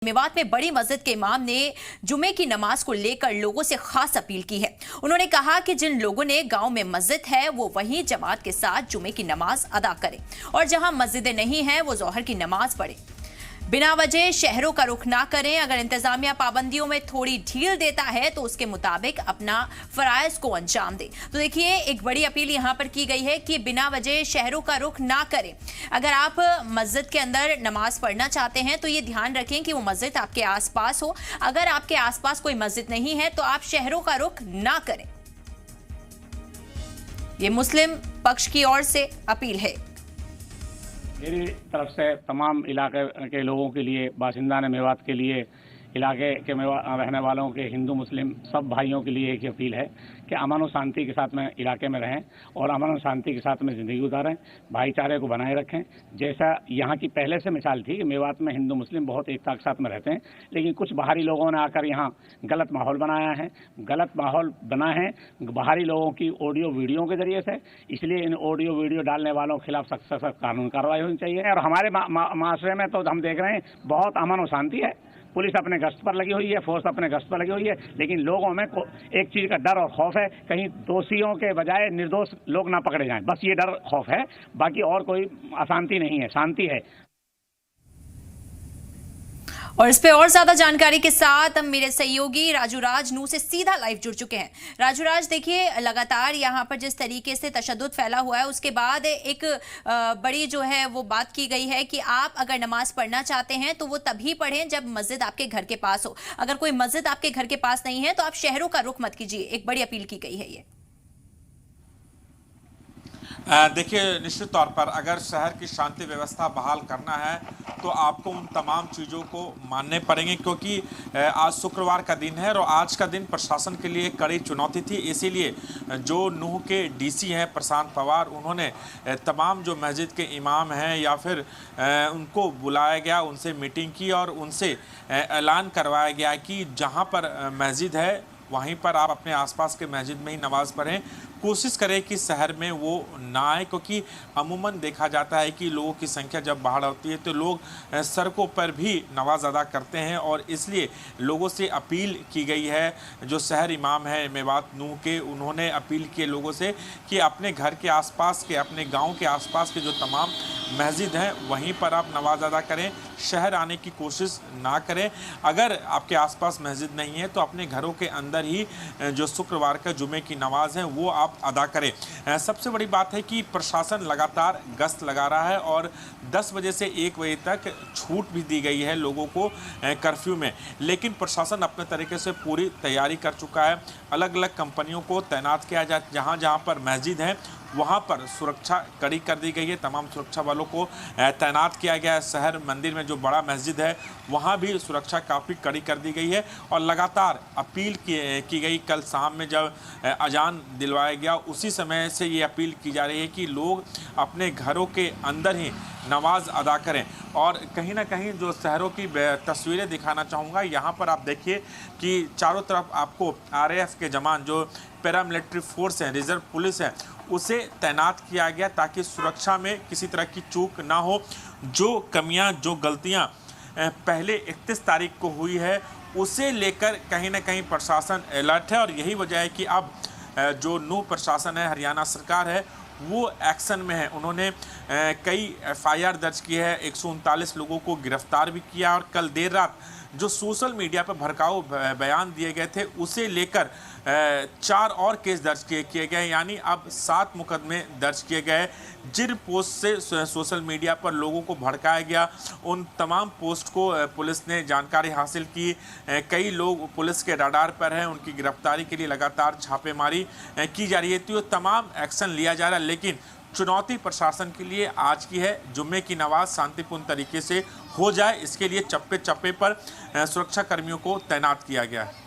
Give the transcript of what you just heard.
मेवात में बड़ी मस्जिद के इमाम ने जुमे की नमाज को लेकर लोगों से खास अपील की है। उन्होंने कहा कि जिन लोगों ने गांव में मस्जिद है वो वहीं जमात के साथ जुमे की नमाज अदा करें और जहां मस्जिदें नहीं हैं वो जोहर की नमाज पढ़ें। बिना वजह शहरों का रुख ना करें। अगर इंतजामिया पाबंदियों में थोड़ी ढील देता है तो उसके मुताबिक अपना फराइज को अंजाम दे। तो देखिए, एक बड़ी अपील यहां पर की गई है कि बिना वजह शहरों का रुख ना करें। अगर आप मस्जिद के अंदर नमाज पढ़ना चाहते हैं तो ये ध्यान रखें कि वो मस्जिद आपके आसपास हो। अगर आपके आसपास कोई मस्जिद नहीं है तो आप शहरों का रुख ना करें। ये मुस्लिम पक्ष की ओर से अपील है। मेरी तरफ से तमाम इलाके के लोगों के लिए, बासिंदा मेवात के लिए, इलाके के रहने वालों के हिंदू मुस्लिम सब भाइयों के लिए एक अपील है कि अमन और शांति के साथ में इलाके में रहें और अमन और शांति के साथ में ज़िंदगी गुजारें, भाईचारे को बनाए रखें। जैसा यहाँ की पहले से मिसाल थी कि मेवात में हिंदू मुस्लिम बहुत एकता के साथ में रहते हैं, लेकिन कुछ बाहरी लोगों ने आकर यहाँ गलत माहौल बनाया है। गलत माहौल बना है बाहरी लोगों की ऑडियो वीडियो के जरिए से, इसलिए इन ऑडियो वीडियो डालने वालों के खिलाफ सख्त से सख्त कानून कार्रवाई होनी चाहिए। और हमारे माशरे में तो हम देख रहे हैं बहुत अमन और शांति है। पुलिस अपने गश्त पर लगी हुई है, फोर्स अपने गश्त पर लगी हुई है, लेकिन लोगों में एक चीज़ का डर और खौफ है, कहीं दोषियों के बजाय निर्दोष लोग ना पकड़े जाएं। बस ये डर खौफ है, बाकी और कोई अशांति नहीं है, शांति है। और इस पे और ज्यादा जानकारी के साथ मेरे सहयोगी राजूराज नू से सीधा लाइव जुड़ चुके हैं। राजूराज, देखिए, लगातार यहाँ पर जिस तरीके से तशद्दुद फैला हुआ है उसके बाद एक बड़ी जो है वो बात की गई है कि आप अगर नमाज पढ़ना चाहते हैं तो वो तभी पढ़ें जब मस्जिद आपके घर के पास हो। अगर कोई मस्जिद आपके घर के पास नहीं है तो आप शहरों का रुख मत कीजिए। एक बड़ी अपील की गई है ये। देखिए, निश्चित तौर पर अगर शहर की शांति व्यवस्था बहाल करना है तो आपको उन तमाम चीज़ों को मानने पड़ेंगे, क्योंकि आज शुक्रवार का दिन है और आज का दिन प्रशासन के लिए कड़ी चुनौती थी। इसीलिए जो नूह के डीसी हैं प्रशांत पवार, उन्होंने तमाम जो मस्जिद के इमाम हैं या फिर उनको बुलाया गया, उनसे मीटिंग की और उनसे ऐलान करवाया गया कि जहाँ पर मस्जिद है वहीं पर आप अपने आसपास के मस्जिद में ही नमाज़ पढ़ें। कोशिश करें कि शहर में वो ना आए, क्योंकि अमूमन देखा जाता है कि लोगों की संख्या जब बाढ़ होती है तो लोग सड़कों पर भी नमाज अदा करते हैं और इसलिए लोगों से अपील की गई है। जो शहर इमाम है मेवात नूह के, उन्होंने अपील की लोगों से कि अपने घर के आसपास के, अपने गांव के आसपास के जो तमाम मस्जिद हैं वहीं पर आप नमाज अदा करें, शहर आने की कोशिश ना करें। अगर आपके आसपास मस्जिद नहीं है तो अपने घरों के अंदर ही जो शुक्रवार का जुमे की नमाज है वो आप अदा करें। सबसे बड़ी बात है कि प्रशासन लगातार गश्त लगा रहा है और 10 बजे से 1 बजे तक छूट भी दी गई है लोगों को कर्फ्यू में, लेकिन प्रशासन अपने तरीके से पूरी तैयारी कर चुका है। अलग अलग कंपनियों को तैनात किया जाए, जहाँ जहाँ पर मस्जिद है वहाँ पर सुरक्षा कड़ी कर दी गई है। तमाम सुरक्षा वालों को तैनात किया गया है। शहर मंदिर में जो बड़ा मस्जिद है वहाँ भी सुरक्षा काफ़ी कड़ी कर दी गई है और लगातार अपील की गई। कल शाम में जब अजान दिलवाया गया उसी समय से ये अपील की जा रही है कि लोग अपने घरों के अंदर ही नमाज अदा करें। और कहीं ना कहीं जो शहरों की तस्वीरें दिखाना चाहूँगा, यहाँ पर आप देखिए कि चारों तरफ आपको RAF के जवान, जो पैरामिलिट्री फोर्स हैं, रिजर्व पुलिस है, उसे तैनात किया गया ताकि सुरक्षा में किसी तरह की चूक ना हो। जो कमियां, जो गलतियां पहले 31 तारीख को हुई है उसे लेकर कहीं ना कहीं प्रशासन अलर्ट है और यही वजह है कि अब जो नूह प्रशासन है, हरियाणा सरकार है, वो एक्शन में है। उन्होंने कई FIR दर्ज की है, 139 लोगों को गिरफ्तार भी किया और कल देर रात जो सोशल मीडिया पर भड़काऊ बयान दिए गए थे उसे लेकर 4 और केस दर्ज किए गए, यानी अब 7 मुकदमे दर्ज किए गए। जिन पोस्ट से सोशल मीडिया पर लोगों को भड़काया गया उन तमाम पोस्ट को पुलिस ने जानकारी हासिल की। कई लोग पुलिस के रडार पर हैं, उनकी गिरफ्तारी के लिए लगातार छापेमारी की जा रही है। तो तमाम एक्शन लिया जा रहा है, लेकिन चुनौती प्रशासन के लिए आज की है, जुम्मे की नमाज शांतिपूर्ण तरीके से हो जाए, इसके लिए चप्पे चप्पे पर सुरक्षा कर्मियों को तैनात किया गया है।